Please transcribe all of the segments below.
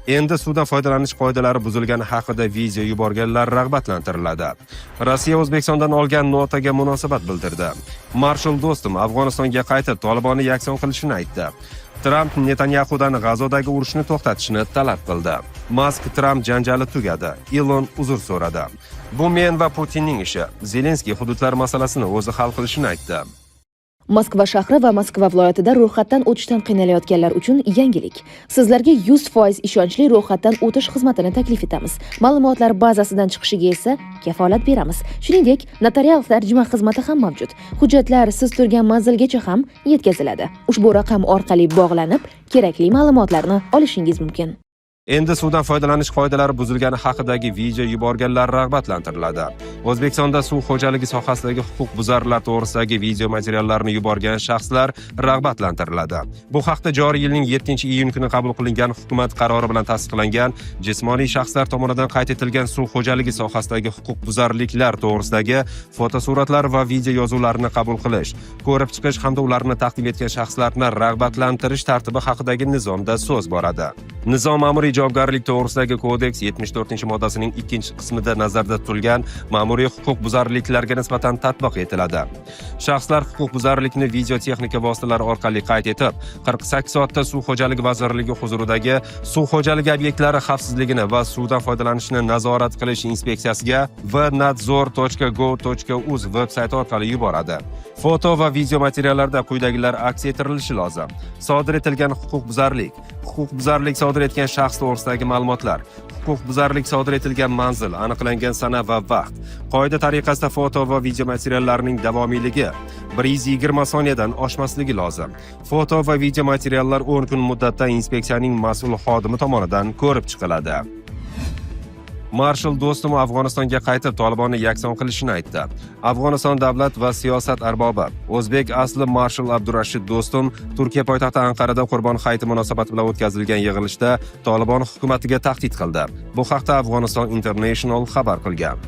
Endi suvdan foydalanish qoidalari buzilgani haqida video yuborganlar rag'batlantiriladi. Rossiya O'zbekistondan olgan notaga munosabat bildirdi. Marshal Do'stum Afg'onistonga qaytib Tolibonni yakson qilishini aytdi. Tramp Netanyahudan G'azodagi urushni to'xtatishni talab qildi. Mask Tramp janjali tugadi. Ilon uzr so'radi. Bu men va Putinning ishi. Zelenskiy hududlar masalasini o'zi hal qilishini aytdi. Moskva shahri va Moskva viloyatida ro'yxatdan o'tishdan qiynalayotganlar uchun yangilik. Sizlarga 100% ishonchli ro'yxatdan o'tish xizmatini taklif etamiz. Ma'lumotlar bazasidan chiqishiga esa kafolat beramiz. Shuningdek, notarial tarjima xizmati ham mavjud. Hujjatlar siz turgan manzilgacha ham yetkaziladi. Ushbu raqam orqali bog'lanib, kerakli ma'lumotlarni olishingiz mumkin. Endi suvdan foydalanish qoidalari buzilgani haqidagi video yuborganlar rag'batlantiriladi. O'zbekistonda suv xo'jaligi sohasidagi huquqbuzarlar to'g'risidagi video materiallarini yuborgan shaxslar rag'batlantiriladi. Bu haqda joriy yilning 7-iyun kuni qabul qilingan hukumat qarori bilan tasdiqlangan jismoniy shaxslar tomonidan qayd etilgan suv xo'jaligi sohasidagi huquqbuzarliklar to'g'risidagi fotosuratlar va video yozuvlarni qabul qilish, ko'rib chiqish hamda ularni taqdim etgan shaxslarni rag'batlantirish tartibi haqidagi nizomda so'z boradi. Nizom ma'muriy javobgarlik to'g'risidagi kodeks 74-moddasining 2-qismida nazarda tutilgan ma'muriy huquqbuzarliklarga nisbatan tatbiq etiladi. Shaxslar huquqbuzarlikni video texnika vositalari orqali qayd etib, 48 soatda Suv xo'jaligi vazirligi huzuridagi suv xo'jaligi obyektlari xavfsizligini va suvdan foydalanishni nazorat qilish inspeksiyasiga vnadzor.gov.uz veb-sayti orqali yuboradi. Foto va video materiallarda quyidagilar aks ettirilishi lozim. Sodir etilgan huquqbuzarlik sodir etgan shaxs to'g'risidagi ma'lumotlar, huquqbuzarlik sodir etilgan manzil, aniqlangan sana va vaqt, qoida tariqasida foto va video materiallarining davomiyligi 120 soniyadan oshmasligi lozim. Foto va video materiallar 10 kun muddatda inspeksiyaning mas'ul xodimi tomonidan ko'rib chiqiladi. Marshal Do'stum Afg'onistonga qaytib Tolibonni yakson qilishini aytdi. Afg'oniston davlat va siyosat arbobi o'zbek asli Marshal Abdurashid Do'stum Turkiya poytaxti Anqarada Qurbon hayiti munosabati bilan o'tkazilgan yig'ilishda Tolibon hukumatiga tahdid qildi. Bu haqda Afg'oniston International xabar qilgan.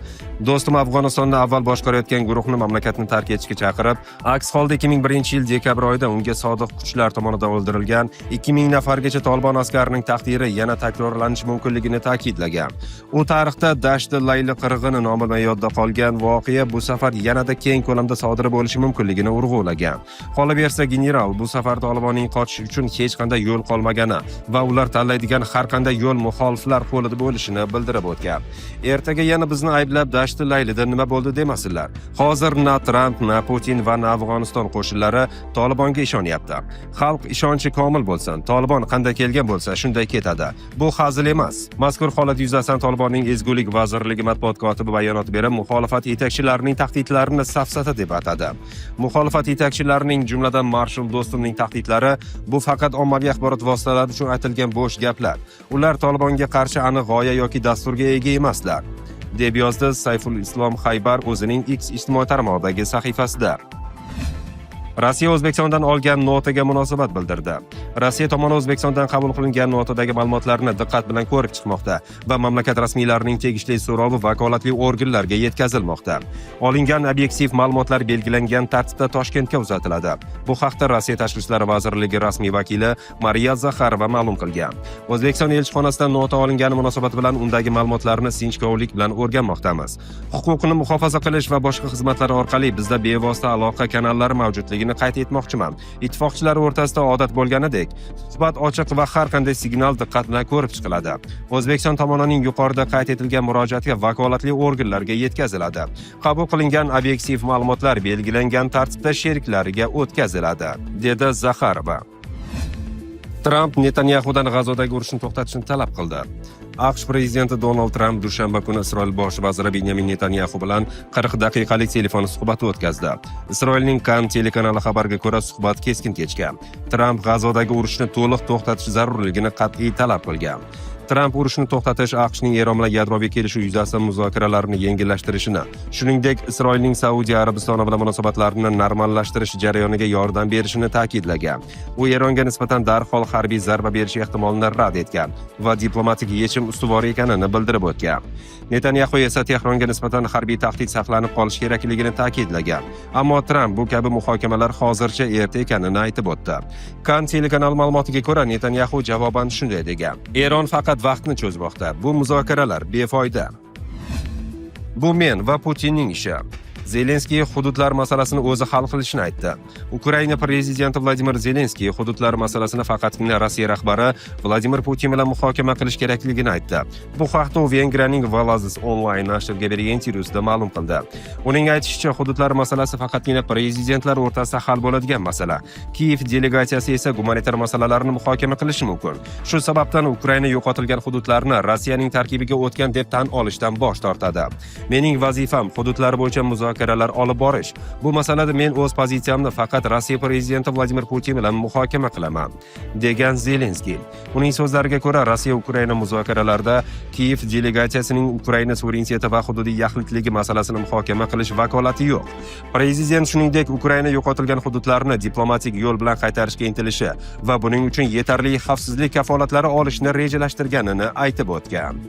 Do'stum Afg'onistonni avval boshqarayotgan guruhni mamlakatni tark etishga chaqirib, aks holda 2001-yil dekabr oyida unga sodiq kuchlar tomonidan o'ldirilgan 2000 nafargacha Tolibon askarining taqdiri yana takrorlanishi mumkinligini ta'kidlagan. U tarixda Dashti Layli qirg'ini nomi bilan yodda qolgan voqea bu safar yanada keng ko'lamda sodir bo'lishi mumkinligini urg'ulagan. Qolaversa, general bu safar Tolibonning qochish uchun hech qanday yo'l qolmagani va ular tanlaydigan har qanday yo'l muxoliflar qo'lida bo'lishini bildirib o'tgan. Ertaga yana bizni ayblab Dashti Laylida nima bo'ldi demasinlar. Hozir na Tramp, na Putin va na Afg'oniston qo'shinlari Tolibonga ishonyapti. Xalq ishonchi komil bo'lsin. Tolibon qanday kelgan bo'lsa, shunday ketadi. Bu hazil emas. Mazkur holat yuzasidan Tolibonning Ezgulik vazirligi matbuot kotibi bayonot berib, muxolifat yetakchilarining tahdidlarini safsata deb atadi. Muxolifat yetakchilarining, jumladan Marshal Do'stumning tahdidlari bu faqat ommaviy axborot vositalari uchun aytilgan bo'sh gaplar. Ular Tolibonga qarshi aniq g'oya yoki dasturga ega emaslar, deb yozdi Sayful Islom Haybar o'zining X ijtimoiy tarmog'idagi sahifasida. Rossiya O'zbekistondan olgan notaga munosabat bildirdi. Rossiya tomoni O'zbekistondan qabul qilingan notadagi ma'lumotlarni diqqat bilan ko'rib chiqmoqda va mamlakat rasmiylarining tegishli so'rovi vakolatli organlarga yetkazilmoqda. Olingan obyektiv ma'lumotlar belgilangan tartibda Toshkentga uzatiladi. Bu haqda Rossiya Tashqi ishlar vazirligi rasmiy vakili Mariya Zaxarova ma'lum qilgan. O'zbekiston elchixonasidan nota olingani munosabati bilan undagi ma'lumotlarni sinchkovlik bilan o'rganmoqdamiz. Huquqni muhofaza qilish va boshqa xizmatlar orqali bizda bevosita aloqa kanallari mavjudligi qayd etmoqchiman. Ittifoqchilar o'rtasida odat bo'lganidek, suhbat ochiq va har qanday signal diqqat bilan ko'rib chiqiladi. O'zbekiston tomonining yuqorida qayd etilgan murojaatga vakolatli organlarga yetkaziladi. Qabul qilingan obyektiv ma'lumotlar belgilangan tartibda sheriklariga o'tkaziladi, dedi Zaxarova. Tramp Netanyahudan G'azodagi urushni to'xtatishni talab qildi. AQSh prezidenti Donald Tramp dushanba kuni Isroil bosh vaziri Benyamin Netanyahu bilan 40 daqiqalik telefon suhbati o'tkazdi. Isroilning Kan telekanali xabariga ko'ra, suhbat keskin kechgan. Tramp G'azodagi urushni to'liq to'xtatish zarurligini qat'iy talab qilgan. Tramp urushni to'xtatish AQShning Eron bilan yadroviy kelishuv yuzasidan muzokaralarni yengillashtirishini, shuningdek Isroilning Saudiya Arabistoni bilan munosabatlarini normallashtirish jarayoniga yordam berishini ta'kidlagan. U Eronga nisbatan darhol harbiy zarba berish ehtimolini rad etgan va diplomatik yechim ustuvor ekanini bildirib o'tgan. Netanyahu esa Tehronga nisbatan harbiy tahdid saqlanib qolishi kerakligini ta'kidlagan. Ammo Tramp bu kabi muhokamalar hozircha erta ekanini aytib o'tdi. Kan telekanal ma'lumotiga ko'ra, Netanyahu javoban shunday degan: Eron faqat vaqtni cho'zmoqda. Bu muzokaralar befoyda. Bu men va Putinning ishi. Zelenskiy hududlar masalasini o'zi hal qilishini aytdi. Ukraina prezidenti Vladimir Zelenskiy hududlar masalasini faqatgina Rossiya rahbari Vladimir Putin bilan muhokama qilish kerakligini aytdi. Bu haqda u Vengriyaning Valazis onlayn nashriga bergan intervyusida ma'lum qildi. Uning aytishicha, hududlar masalasi faqatgina prezidentlar o'rtasida hal bo'ladigan masala. Kiyev delegatsiyasi esa gumanitar masalalarni muhokama qilishi mumkin. Shu sababdan Ukraina yo'qotilgan hududlarni Rossiyaning tarkibiga o'tgan deb tan olishdan bosh tortadi. Mening vazifam hududlar bo'yicha muzokaralar olib borish. Bu masalada men o'z pozitsiyamni faqat Rossiya prezidenti Vladimir Putin bilan muhokama qilaman, degan Zelenskiy. Uning so'zlariga ko'ra, Rossiya-Ukraina muzokaralarida Kiyev delegatsiyasining Ukraina suvereniteti va hududiy yaxlitligi masalasini muhokama qilish vakolati yo'q. Prezident shuningdek Ukraina yo'qotilgan hududlarni diplomatik yo'l bilan qaytarishga intilishi va buning uchun yetarli xavfsizlik kafolatlari olishni rejalashtirganini aytib o'tgan.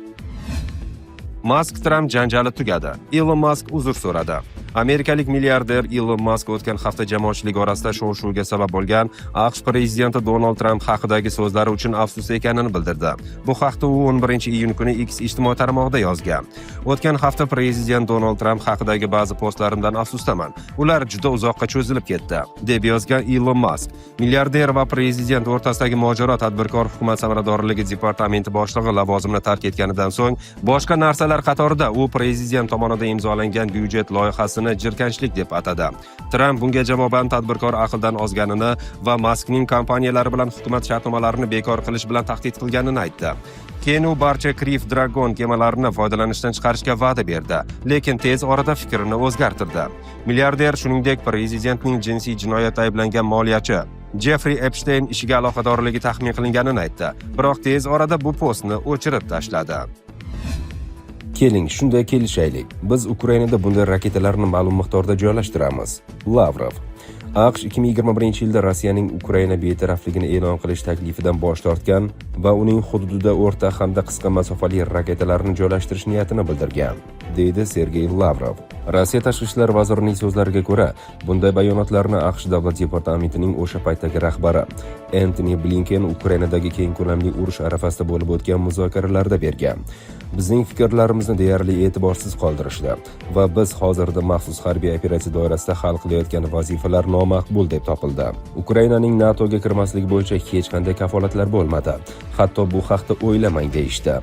Musk-Tramp janjali tugadi. Elon Musk uzr so'radi. Amerikalik milliarder Elon Musk o'tgan hafta jamoatchilik orasida shov-shuvga sabab bo'lgan AQSh prezidenti Donald Trump haqidagi so'zlari uchun afsus ekanini bildirdi. Bu haqda u 11-iyun kuni X ijtimoiy tarmog'ida yozgan. O'tgan hafta prezident Donald Trump haqidagi ba'zi postlarimdan afsusdaman. Ular juda uzoqqa cho'zilib ketdi, deb yozgan Elon Musk. Milliarder va prezident o'rtasidagi mojaro tadbirkor hukumat samaradorligi departamenti boshlig'i lavozimini tark etganidan so'ng boshqa narsalar qatorida u prezident tomonidan imzolangan byudjet loyihasini jirkanchlik deb atadi. Tramp bunga javoban tadbirkor aqldan ozganini va Muskning kompaniyalari bilan hukumat shartnomalarini bekor qilish bilan tahdid qilganini aytdi. Keyin u barcha Crew Dragon kemalarini foydalanishdan chiqarishga va'da berdi, lekin tez orada fikrini o'zgartirdi. Milliarder shuningdek prezidentning jinsiy jinoyatda ayblangan moliyachi Jeffrey Epstein ishiga aloqadorligi taxmin qilinganini aytdi, biroq tez orada bu postni o'chirib tashladi. Keling, shunday kelishaylik. Biz Ukrainada bunday raketalarni ma'lum miqdorda joylashtiramiz. Lavrov. AQSh 2021-yilda Rossiyaning Ukraina betarafligini e'lon qilish taklifidan bosh tortgan va uning hududida o'rta hamda qisqa masofali raketalarni joylashtirish niyatini bildirgan, deydi Sergey Lavrov. Rossiya tashqi ishlar vazirining so'zlariga ko'ra, bunday bayonotlarni AQSh davlat departamentining o'sha paytdagi rahbari Antony Blinken Ukrainadagi keng ko'lamli urush arafasida bo'lib o'tgan muzokaralarda bergan. Bizning fikrlarimizni deyarli e'tiborsiz qoldirishdi va biz hozirda maxsus harbiy operatsiya doirasida hal qilayotgan vazifalar nomaqbul deb topildi. Ukrainaning NATOga kirmasligi bo'yicha hech qanday kafolatlar bo'lmadi. Hatto bu haqda o'ylamang deyishdi.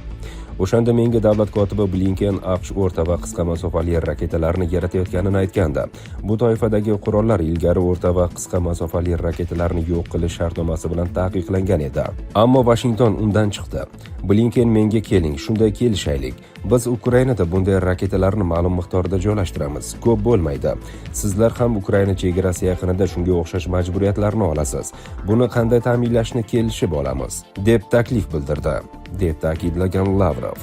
O'shanda menga davlat kotibi Blinken AQSh o'rta va qisqa masofali raketalarni yaratayotganini aytgandi. Bu toifadagi qurollar ilgari o'rta va qisqa masofali raketalarni yo'q qilish shartnomasi bilan taqiqlangan edi. Ammo Washington undan chiqdi. Blinken menga keling, shunday kelishaylik. Biz Ukrainada bunday raketalarni ma'lum miqdorda joylashtiramiz. Ko'p bo'lmaydi. Sizlar ham Ukraina chegarasi yaqinida shunga o'xshash majburiyatlarni olasiz. Buni qanday ta'minlashni kelishib olamiz, deb taklif bildirdi, deb ta'kidlagan Lavrov.